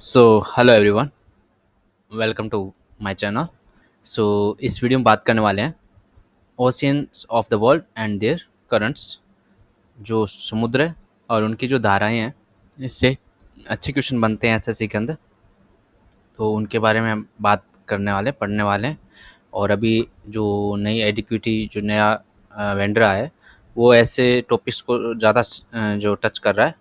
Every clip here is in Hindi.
So hello everyone, welcome to my channel. इस वीडियो में बात करने वाले हैं oceans of the world and their currents. जो समुद्र है और उनकी जो धाराएं हैं, इससे अच्छे क्वेश्चन बनते हैं एसएससी के अंदर। तो उनके बारे में हम बात करने वाले पढ़ने वाले हैं। और अभी जो नई एडिक्विटी जो नया वेंडर आया है, वो ऐसे टॉपिक्स को ज़्यादा जो टच कर रहा है,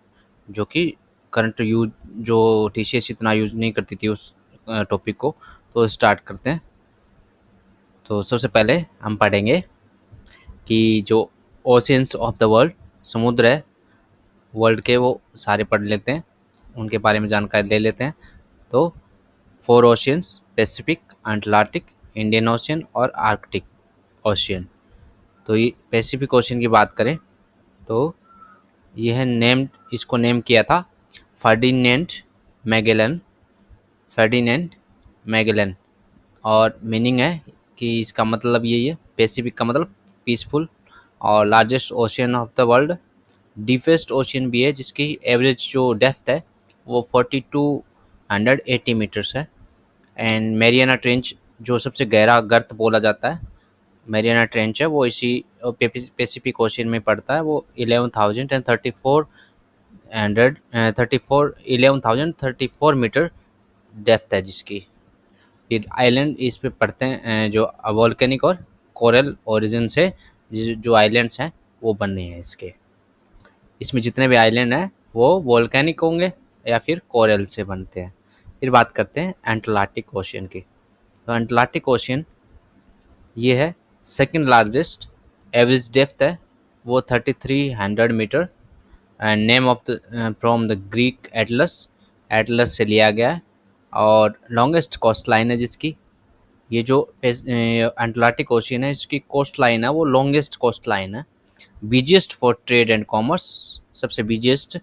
जो कि करंट यूज जो टीसीएस इतना यूज नहीं करती थी उस टॉपिक को। तो स्टार्ट करते हैं। तो सबसे पहले हम पढ़ेंगे कि जो ओशियंस ऑफ द वर्ल्ड, समुद्र है वर्ल्ड के, वो सारे पढ़ लेते हैं, उनके बारे में जानकारी ले लेते हैं। तो four oceans: Pacific, Atlantic, Indian ocean और आर्कटिक ओशियन। तो ये पैसिफिक ओशियन की बात करें तो यह नेम्ड इसको नेम किया था फर्डिनेंड मैगेलन। Ferdinand Magellan. और मीनिंग है कि इसका मतलब यही है, पैसिफिक का मतलब पीसफुल और largest ocean of the world. Deepest ocean भी है, जिसकी एवरेज जो डेप्थ है वो 4280 मीटर्स है। एंड मैरियाना ट्रेंच, जो सबसे गहरा गर्त बोला जाता है, मैरियाना ट्रेंच है, वो इसी पैसिफिक ओशियन में पड़ता है। वो 11,034 मीटर डेप्थ है जिसकी। फिर आइलैंड इस पे पड़ते हैं, जो वॉल्केनिक और कोरल ओरिजिन से जो आइलैंड्स हैं वो बने हैं इसके। इसमें जितने भी आइलैंड हैं वो वॉल्केनिक होंगे या फिर कोरल से बनते हैं। फिर बात करते हैं एंटार्क्टिक ओशियन की। तो एंटार्क्टिक ओशियन ये है सेकंड लार्जेस्ट। एवरेज डेप्थ है वो 3300 metre. And name of the from the Greek Atlas, Atlas से लिया गया है। और लॉन्गेस्ट कोस्ट लाइन है जिसकी। ये जो अटलांटिक ओशियन है, इसकी कोस्ट लाइन है वो लॉन्गेस्ट कोस्ट लाइन है। Busiest for trade and commerce, सबसे बिजिएस्ट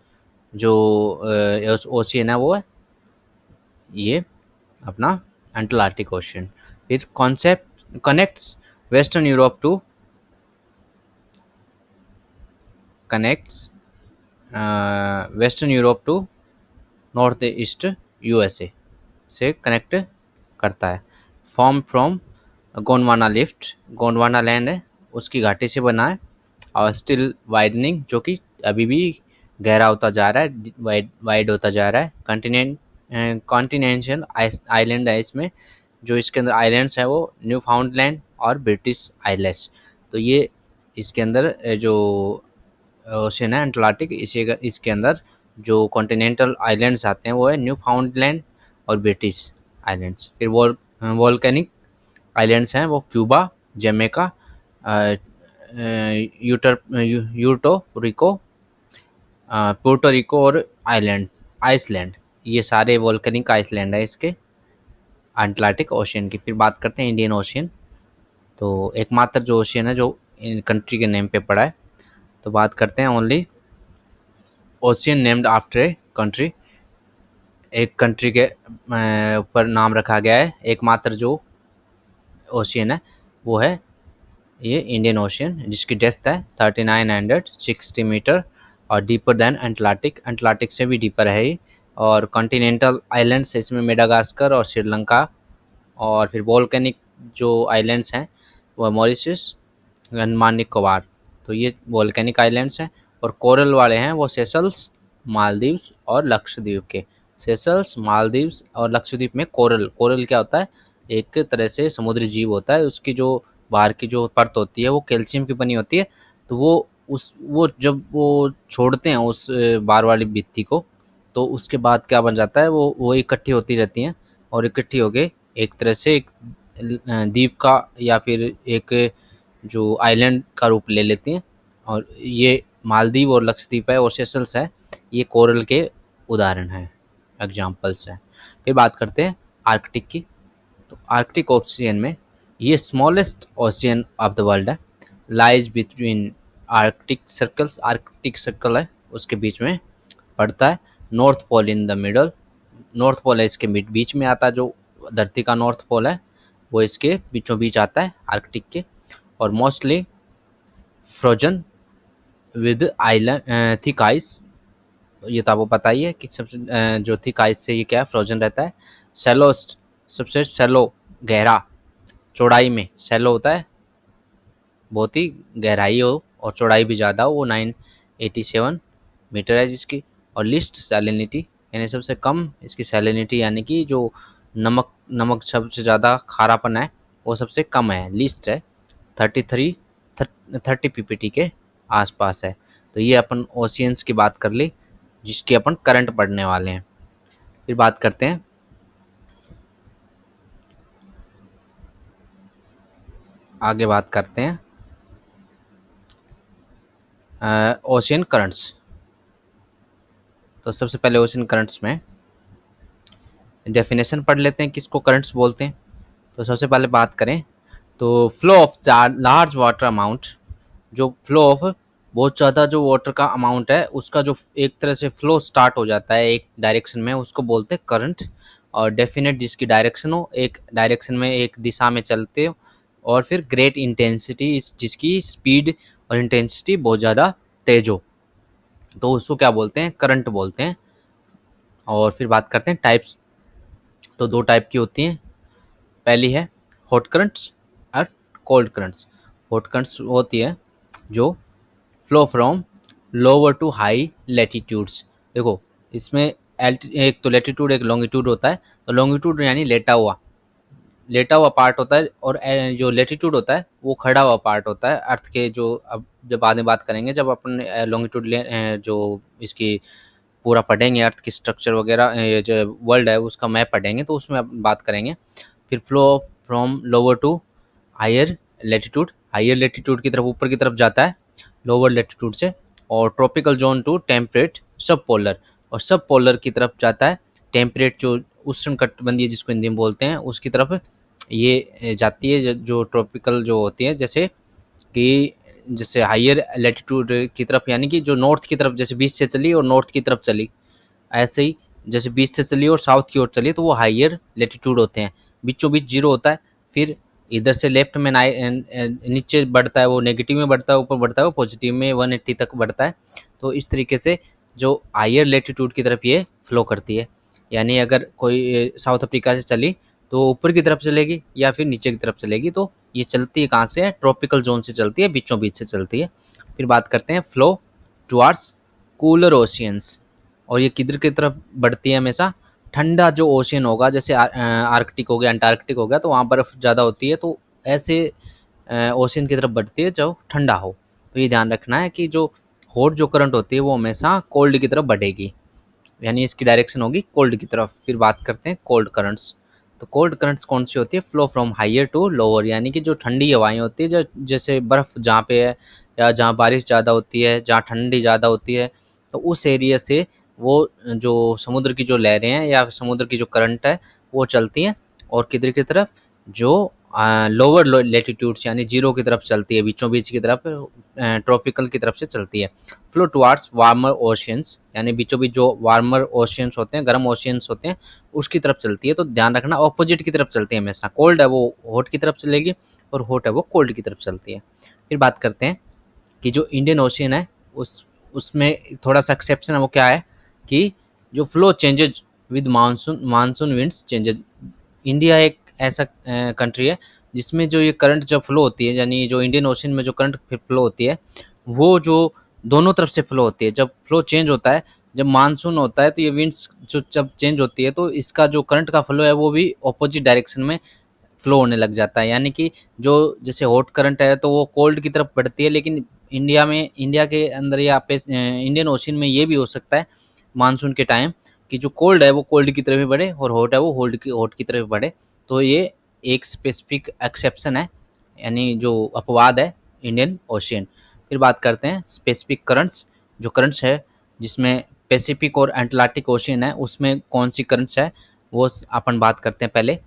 जो ओशियन है वो है ये अपना अटलांटिक ओशियन। फिर concept connects western Europe to connects western Europe to north east USA से कनेक्ट करता है। Form from Gondwana lift, Gondwana land है उसकी घाटी से बना है। और स्टिल वाइडनिंग, जो कि अभी भी गहरा होता जा रहा है, वाइड होता जा रहा है। कॉन्टिनेंशियल आइलैंड है इसमें। जो इसके अंदर आइलैंड्स है वो न्यू फाउंडलैंड और ब्रिटिश आइलैंड्स। तो ये इसके अंदर जो ओशन है अटलांटिक, इसी इसके अंदर जो कॉन्टिनेंटल आइलैंड्स आते हैं वो है न्यू फाउंडलैंड और ब्रिटिश आइलैंड्स। फिर वॉल्केनिक आइलैंड्स हैं वो क्यूबा, जमैका, यूटो रिको, पोर्टो रिको और आइसलैंड। ये सारे वॉल्केनिक आइसलैंड है इसके अटलांटिक ओशियन की। फिर बात करते हैं इंडियन ओशियन। तो एकमात्र जो ओशियन है जो इन कंट्री के नेम पे पड़ा है। तो बात करते हैं only ocean named after a country. एक कंट्री के ऊपर नाम रखा गया है एकमात्र जो ओशियन है वो है ये इंडियन ओशियन, जिसकी डेप्थ है 3960 मीटर और डीपर देन अटलांटिक, अटलांटिक से भी डीपर है ये। और कॉन्टिनेंटल आइलैंड्स इसमें मेडागास्कर और श्रीलंका। और फिर वोल्केनिक जो आइलैंड्स हैं वो मॉरिशस, अंडमान निकोबार। तो ये वोल्केनिक आइलैंड्स हैं। और कोरल वाले हैं वो सेशल्स, मालदीव्स और लक्षद्वीप के। सेशल्स, मालदीव्स और लक्षद्वीप में कोरल, कोरल क्या होता है, एक तरह से समुद्री जीव होता है। उसकी जो बाहर की जो परत होती है वो कैल्शियम की बनी होती है। तो वो जब वो छोड़ते हैं उस बाहर वाली भित्ति को, तो उसके बाद क्या बन जाता है, वो इकट्ठी होती रहती हैं। और इकट्ठी होके एक तरह से एक द्वीप का या फिर एक जो आइलैंड का रूप ले लेती हैं। और ये मालदीव और लक्षद्वीप है और सेशल्स है, ये कोरल के उदाहरण हैं, एग्जाम्पल्स हैं। फिर बात करते हैं आर्कटिक की। तो आर्कटिक ओशियन में ये smallest ocean of the world है। Lies between Arctic circles, Arctic circle है उसके बीच में पड़ता है। North Pole in the middle, North Pole है इसके बीच में आता है। जो धरती का नॉर्थ पोल है वो इसके बीचों बीच आता है आर्कटिक के। और mostly frozen with island thick ice ये तो आपको पता ही है कि सबसे जो थिक आइस से ये क्या है, फ्रोजन रहता है। शैलोस्ट, सबसे शैलो, गहरा, चौड़ाई में शैलो होता है बहुत ही गहराई हो और चौड़ाई भी ज़्यादा हो, वो 987 मीटर है जिसकी। और लिस्ट सैलिनिटी, यानी सबसे कम इसकी सैलिनिटी, यानी कि जो नमक नमक सबसे ज़्यादा खारापन है वो सबसे कम है, लिस्ट है 33 30 पीपीटी के आसपास है। तो ये अपन ओशियंस की बात कर ली जिसकी अपन करंट पढ़ने वाले हैं। फिर बात करते हैं आगे, बात करते हैं ओशियन करंट्स। तो सबसे पहले ओशियन करंट्स में डेफिनेशन पढ़ लेते हैं किसको करंट्स बोलते हैं। तो सबसे पहले बात करें तो flow of large water amount, जो फ्लो ऑफ बहुत ज़्यादा जो वाटर का अमाउंट है उसका जो एक तरह से फ्लो स्टार्ट हो जाता है एक डायरेक्शन में, उसको बोलते हैं करंट। और डेफिनेट जिसकी डायरेक्शन हो, एक डायरेक्शन में एक दिशा में चलते हो। और फिर ग्रेट इंटेंसिटी, जिसकी स्पीड और इंटेंसिटी बहुत ज़्यादा तेज हो, तो उसको क्या बोलते हैं, करंट बोलते हैं। और फिर बात करते हैं टाइप्स। तो दो टाइप की होती हैं। पहली है हॉट करंट्स और कोल्ड करंट्स। हॉट करंट्स होती है जो flow from lower to high latitudes. देखो इसमें एक तो लेटीट्यूड एक लॉन्गिट्यूड होता है। तो लॉन्गिट्यूड यानी लेटा हुआ पार्ट होता है, और जो लेटीट्यूड होता है वो खड़ा हुआ पार्ट होता है अर्थ के। जो अब जब बाद में बात करेंगे, जब अपन लॉन्गिट्यूड जो इसकी पूरा पढ़ेंगे अर्थ की स्ट्रक्चर वगैरह, ये जो वर्ल्ड है उसका मैप पढ़ेंगे तो उसमें बात करेंगे। फिर flow from lower to higher latitude, higher latitude की तरफ ऊपर की तरफ जाता है लोअर लेटीट्यूड से। और ट्रॉपिकल जोन टू टेम्परेट सब पोलर, और सब पोलर की तरफ जाता है टेम्परेट जो उष्ण कटिबंधीय जिसको हिंदी में बोलते हैं उसकी तरफ ये जाती है। जो ट्रॉपिकल जो होती है, जैसे कि जैसे हायर लेटीट्यूड की तरफ, यानी कि जो नॉर्थ की तरफ जैसे बीच से चली और नॉर्थ की तरफ चली, ऐसे ही जैसे बीच से चली और साउथ की ओर चली तो वो हायर लेटीट्यूड होते हैं। बीचों बीच जीरो होता है। फिर इधर से लेफ्ट में नीचे बढ़ता है, वो नेगेटिव में बढ़ता है, ऊपर बढ़ता है वो पॉजिटिव में 180 तक बढ़ता है। तो इस तरीके से जो हायर लेटीट्यूड की तरफ ये फ्लो करती है। यानी अगर कोई साउथ अफ्रीका से चली तो ऊपर की तरफ चलेगी या फिर नीचे की तरफ चलेगी। तो ये चलती है कहाँ से है, ट्रॉपिकल जोन से चलती है, बीचों बीच से चलती है। फिर बात करते हैं फ्लो टुवार्ड्स कूलर ओशियंस। और ये किधर की तरफ बढ़ती है, हमेशा ठंडा जो ओशियन होगा, जैसे आर्कटिक हो गया, अंटार्कटिक हो गया, तो वहाँ बर्फ़ ज़्यादा होती है, तो ऐसे ओशियन की तरफ बढ़ती है जो ठंडा हो। तो ये ध्यान रखना है कि जो हॉट जो करंट होती है वो हमेशा कोल्ड की तरफ बढ़ेगी, यानी इसकी डायरेक्शन होगी कोल्ड की तरफ। फिर बात करते हैं कोल्ड करंट्स। तो कोल्ड करंट्स कौन सी होती है, flow from higher to lower, यानी कि जो ठंडी हवाएं होती है, जो जैसे बर्फ़ जहाँ पे है या जहाँ बारिश ज़्यादा होती है, जहाँ ठंडी ज़्यादा होती है, तो उस एरिया से वो जो समुद्र की जो लहरें हैं या समुद्र की जो करंट है वो चलती हैं। और किधर की तरफ, जो लोअर लेटीट्यूड्स यानी जीरो की तरफ चलती है, बीचों बीच की तरफ, ट्रॉपिकल की तरफ से चलती है। फ्लो टुवार्ड्स वार्मर ओशियंस, यानी बीचों बीच जो वार्मर ओशियंस होते हैं, गर्म ओशियंस होते हैं, उसकी तरफ चलती है। तो ध्यान रखना ऑपोजिट की तरफ चलती है हमेशा, कोल्ड है वो हॉट की तरफ चलेगी और हॉट है वो कोल्ड की तरफ चलती है। फिर बात करते हैं कि जो इंडियन ओशियन है उसमें थोड़ा सा एक्सेप्शन है। वो क्या है कि जो flow changes with monsoon, monsoon winds changes. India एक ऐसा कंट्री है जिसमें जो ये करंट जब फ्लो होती है, यानी जो इंडियन ओशन में जो करंट फ्लो होती है वो जो दोनों तरफ से फ्लो होती है। जब फ्लो चेंज होता है, जब मानसून होता है, तो ये विंड्स जो जब चेंज होती है तो इसका जो करंट का फ्लो है वो भी ऑपोजिट डायरेक्शन में फ्लो होने लग जाता है। यानी कि जो जैसे हॉट करंट है तो वो कोल्ड की तरफ बढ़ती है, लेकिन इंडिया के अंदर या इंडियन ओशन में ये भी हो सकता है मानसून के टाइम कि जो कोल्ड है वो कोल्ड की तरफ भी बढ़े और हॉट है वो हॉट की तरफ बढ़े। तो ये एक स्पेसिफिक एक्सेप्शन है, यानी जो अपवाद है इंडियन ओशियन। फिर बात करते हैं स्पेसिफिक करंट्स। जो करंट्स है जिसमें पैसिफिक और एटलांटिक ओशियन है उसमें कौन सी करंट्स है वो अपन बात करते हैं पहले।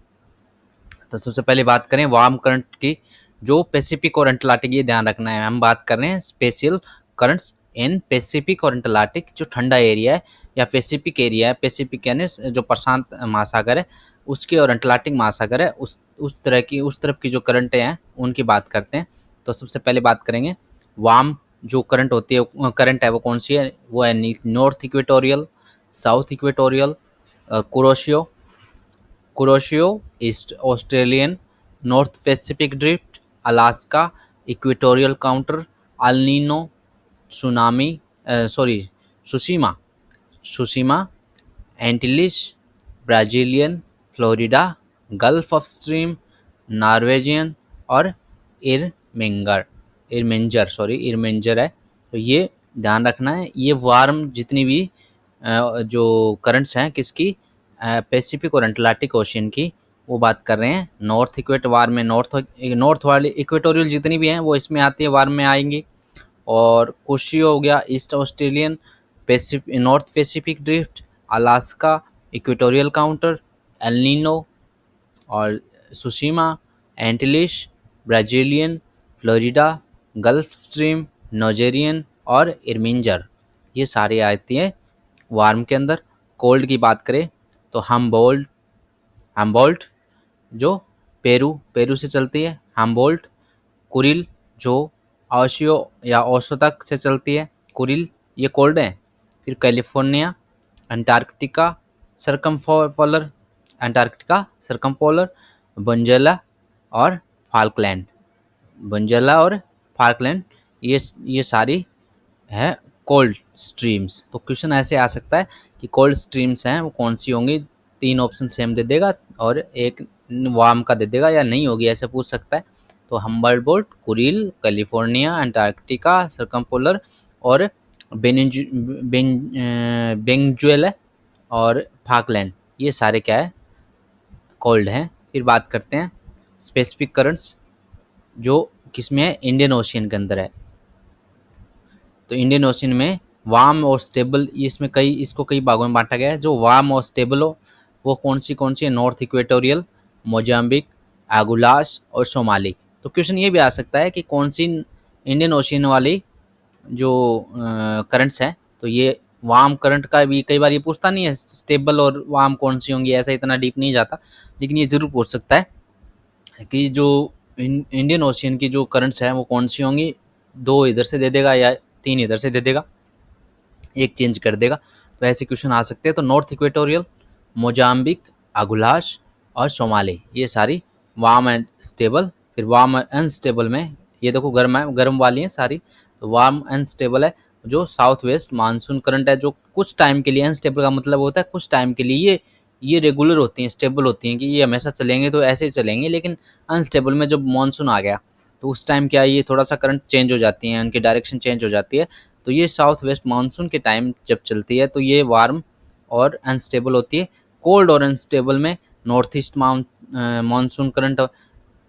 तो सबसे पहले बात करें वार्म करंट की, जो पैसिफिक और एटलांटिक, ये ध्यान रखना है, हम बात कर रहे हैं स्पेशल करंट्स इन पैसिफिक और एटलांटिक, जो ठंडा एरिया है या पैसिफिक एरिया है, पैसिफिक यानी जो प्रशांत महासागर है उसके, और एटलांटिक महासागर है उस तरफ की जो करंटें हैं उनकी बात करते हैं। तो सबसे पहले बात करेंगे वार्म जो करंट होती है, करंट है वो कौन सी है, वो है north equatorial, south equatorial, Kuroshio, Kuroshio, east Australian, north Pacific drift, Alaska, equatorial counter, El Nino, tsunami, sorry, Tsushima, Tsushima, Antilles, Brazilian, Florida, gulf of stream, Norwegian और इरमिंगर, इरमिंजर है। तो ये ध्यान रखना है, ये वार्म जितनी भी जो करंट्स हैं किसकी, पैसिफिक और अटलांटिक ओशियन की वो बात कर रहे हैं। नॉर्थ इक्वेट वार में नॉर्थ वाली इक्वेटोरियल जितनी भी हैं वो इसमें आती है, वार्म में आएंगी। और कुशियो हो गया, east Australian, Pacific, north Pacific drift, Alaska, equatorial counter, El Nino और Tsushima, Antilles, Brazilian, Florida, gulf stream, Nigerian और इरमिंजर, ये सारी आती हैं वार्म के अंदर। कोल्ड की बात करें तो हमबोल्ट जो पेरू से चलती है, हमबोल्ट, कुरिल जो ओशियो या ओशो तक से चलती है, कुरिल, ये कोल्ड है। फिर कैलिफोर्निया, अंटार्कटिका सरकमपोलर, अंटार्कटिका सरकमपोलर, बंजेला और फाल्कलैंड, बंजेला और फाल्कलैंड, ये सारी है कोल्ड स्ट्रीम्स। तो क्वेश्चन ऐसे आ सकता है कि कोल्ड स्ट्रीम्स हैं वो कौन सी होंगी, 3 ऑप्शन सेम दे देगा और एक वार्म का दे देगा या नहीं होगी, ऐसे पूछ सकता है। तो हम्बलबोल्ट, कुरिल, कैलिफोर्निया, अंटार्कटिका सरकमपोलर और बेंजुएला और फाकलैंड, ये सारे क्या है, कोल्ड हैं। फिर बात करते हैं स्पेसिफिक करंट्स जो किसमें है, इंडियन ओशियन के अंदर है। तो इंडियन ओशियन में वार्म और स्टेबल, इसमें इसको कई भागों में बांटा गया है। जो वार्म और स्टेबल हो वो कौन सी है, नॉर्थ इक्वेटोरियल, मोजाम्बिक, आगुलास और सोमाली। तो क्वेश्चन ये भी आ सकता है कि कौन सी इंडियन ओशियन वाली जो करंट्स हैं, तो ये वार्म करंट का भी कई बार ये पूछता नहीं है स्टेबल और वार्म कौन सी होंगी, ऐसा इतना डीप नहीं जाता, लेकिन ये ज़रूर पूछ सकता है कि जो इंडियन ओशियन की जो करंट्स हैं वो कौन सी होंगी। 2 इधर से दे देगा या 3 इधर से दे देगा, एक चेंज कर देगा, तो ऐसे क्वेश्चन आ सकते हैं। तो नॉर्थ इक्वेटोरियल, मोजाम्बिक, अगुलाश और सोमाली, ये सारी वार्म एंड स्टेबल। फिर वार्म एंड अनस्टेबल में ये देखो गर्म वाली हैं सारी। तो वार्म एंड स्टेबल है जो साउथ वेस्ट मानसून करंट है, जो कुछ टाइम के लिए, अनस्टेबल का मतलब होता है कुछ टाइम के लिए, ये रेगुलर होती हैं, स्टेबल होती हैं कि ये हमेशा चलेंगे तो ऐसे ही चलेंगे। लेकिन अनस्टेबल में जब मानसून आ गया तो उस टाइम क्या है, ये थोड़ा सा करंट चेंज हो जाती हैं, उनकी डायरेक्शन चेंज हो जाती है। तो ये साउथ वेस्ट मानसून के टाइम जब चलती है तो ये वार्म और अनस्टेबल होती है। कोल्ड और अनस्टेबल में नॉर्थ ईस्ट मानसून करंट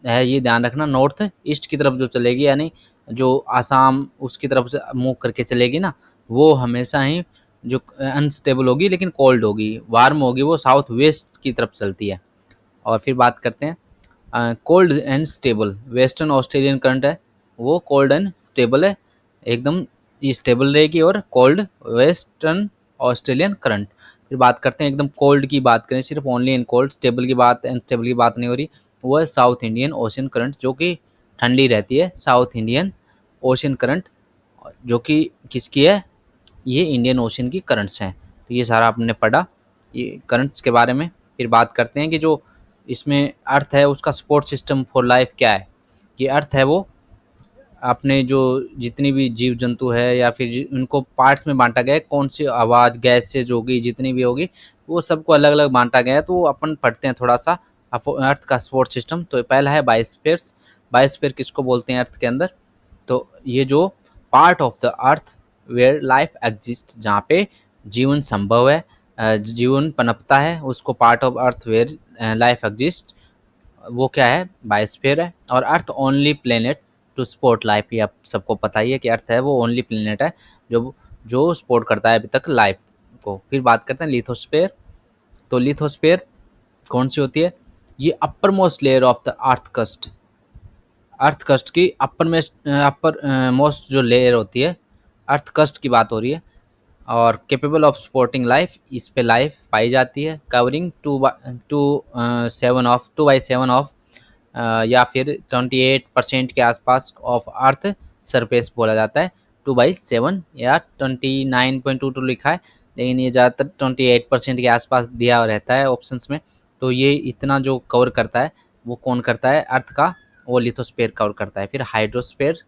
है, ये ध्यान रखना, नॉर्थ ईस्ट की तरफ जो चलेगी, यानी जो आसाम उसकी तरफ से मूव करके चलेगी ना, वो हमेशा ही जो अनस्टेबल होगी लेकिन कोल्ड होगी। वार्म होगी वो साउथ वेस्ट की तरफ चलती है। और फिर बात करते हैं cold and stable, western Australian current है वो कोल्ड एंड स्टेबल है, एकदम ये स्टेबल रहेगी। और कोल्ड वेस्टर्न ऑस्ट्रेलियन करंट। फिर बात करते हैं एकदम कोल्ड की, बात करें सिर्फ ओनली इन कोल्ड, स्टेबल की बात, अनस्टेबल की बात नहीं हो रही, वो है साउथ इंडियन ओशन करंट जो कि ठंडी रहती है। साउथ इंडियन ओशन करंट जो कि किसकी है, ये इंडियन ओशन की करंट्स हैं। तो ये सारा आपने पढ़ा ये करंट्स के बारे में। फिर बात करते हैं कि जो इसमें अर्थ है उसका सपोर्ट सिस्टम फॉर लाइफ क्या है। ये अर्थ है वो अपने जो जितनी भी जीव जंतु है या फिर उनको पार्ट्स में बांटा गया है, कौन सी आवाज़ गैसेज होगी जितनी भी होगी वो सबको अलग अलग बांटा गया है। तो अपन पढ़ते हैं थोड़ा सा अर्थ का सपोर्ट सिस्टम। तो पहला है बायोस्फीयर्स। बायोस्फीयर किसको बोलते हैं अर्थ के अंदर, तो ये जो part of the earth where life exist, जहाँ पे जीवन संभव है, जीवन पनपता है, उसको part of earth where life exist, वो क्या है, बायोस्फीयर है। और earth only planet to support life, ये आप सबको पता ही है कि अर्थ है वो ओनली प्लेनेट है जो जो सपोर्ट करता है अभी तक लाइफ को। फिर बात करते हैं लिथोस्फीयर। तो लिथोस्फीयर कौन सी होती है, ये upper most layer of the अर्थ कस्ट की अपर मोस्ट जो लेयर होती है, अर्थ कस्ट की बात हो रही है। और कैपेबल ऑफ सपोर्टिंग लाइफ, इस पे लाइफ पाई जाती है। कवरिंग 2/7 ऑफ या फिर 28% के आसपास ऑफ अर्थ सरफेस बोला जाता है। 2/7 या 29.22 लिखा है, लेकिन ये ज़्यादातर 28% के आसपास दिया रहता है ऑप्शंस में। तो ये इतना जो कवर करता है वो कौन करता है, अर्थ का वो लिथोस्फीयर कवर करता है। फिर हाइड्रोस्फीयर,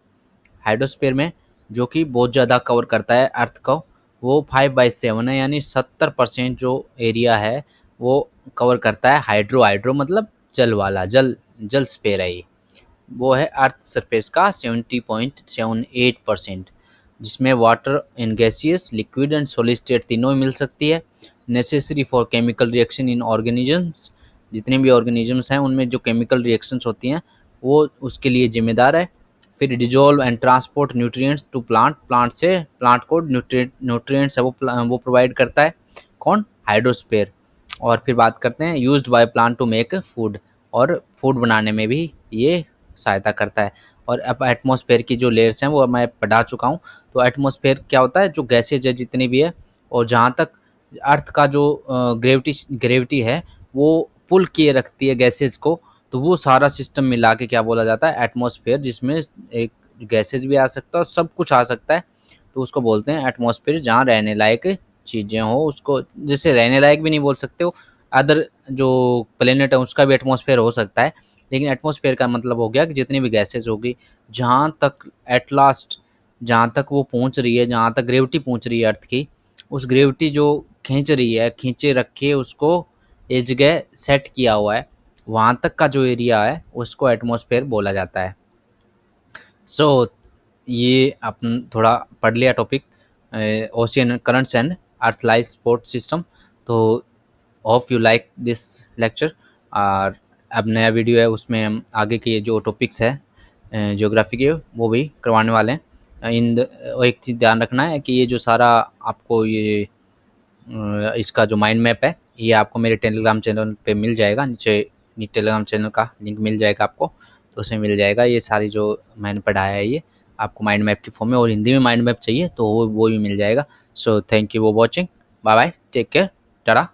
हाइड्रोस्फीयर में जो कि बहुत ज़्यादा कवर करता है अर्थ को, वो 5/7 है, यानी 70% जो एरिया है वो कवर करता है। हाइड्रो, हाइड्रो मतलब जल वाला, जल जल स्फीयर है ये, वो है अर्थ सरफेस का 70.78%, जिसमें water in gaseous, liquid and solid state तीनों मिल सकती है। Necessary for chemical reaction in organisms, जितने भी ऑर्गेनिजम्स हैं उनमें जो केमिकल रिएक्शंस होती हैं वो उसके लिए जिम्मेदार है। फिर dissolve and transport nutrients to plant, plant से प्लांट को न्यूट्रिएंट्स है वो प्रोवाइड करता है कौन, हाइड्रोस्फीयर। और फिर बात करते हैं used by plant to make food, और फूड बनाने में भी ये सहायता करता है। और अब एटमॉस्फेयर की जो लेयर्स हैं वो मैं पढ़ा चुका हूँ। तो एटमॉस्फेयर क्या होता है, जो गैसेज है जितनी भी है, और जहाँ तक अर्थ का जो ग्रेविटी ग्रेविटी है वो पुल किए रखती है गैसेज को, तो वो सारा सिस्टम मिला के क्या बोला जाता है, एटमॉस्फेयर, जिसमें एक गैसेज भी आ सकता है और सब कुछ आ सकता है। तो उसको बोलते हैं एटमॉस्फेयर, जहाँ रहने लायक चीज़ें हो उसको, जैसे रहने लायक भी नहीं बोल सकते हो, अदर जो प्लेनेट है उसका भी एटमॉस्फेयर हो सकता है, लेकिन एटमॉस्फेयर का मतलब हो गया कि जितनी भी गैसेज होगी, जहाँ तक एट लास्ट, जहाँ तक वो पहुँच रही है, जहाँ तक ग्रेविटी पहुँच रही है अर्थ की, उस ग्रेविटी जो खींच रही है, खींचे रखे उसको एक जगह सेट किया हुआ है, वहाँ तक का जो एरिया है उसको एटमॉस्फेयर बोला जाता है। सो ये अपन थोड़ा पढ़ लिया topic, ocean currents and earth life support system. तो hope you like this lecture. और अब नया वीडियो है उसमें हम आगे के जो टॉपिक्स है ज्योग्राफी के वो भी करवाने वाले हैं। एक चीज़ ध्यान रखना है कि ये जो सारा आपको ये इसका जो माइंड मैप है ये आपको मेरे टेलीग्राम चैनल पे मिल जाएगा, नीचे टेलीग्राम चैनल का लिंक मिल जाएगा आपको, तो उसमें मिल जाएगा ये सारी जो मैंने पढ़ाया है, ये आपको माइंड मैप की फॉर्म में, और हिंदी में माइंड मैप चाहिए तो वो भी मिल जाएगा। So thank you for watching, bye bye, take care, Tata.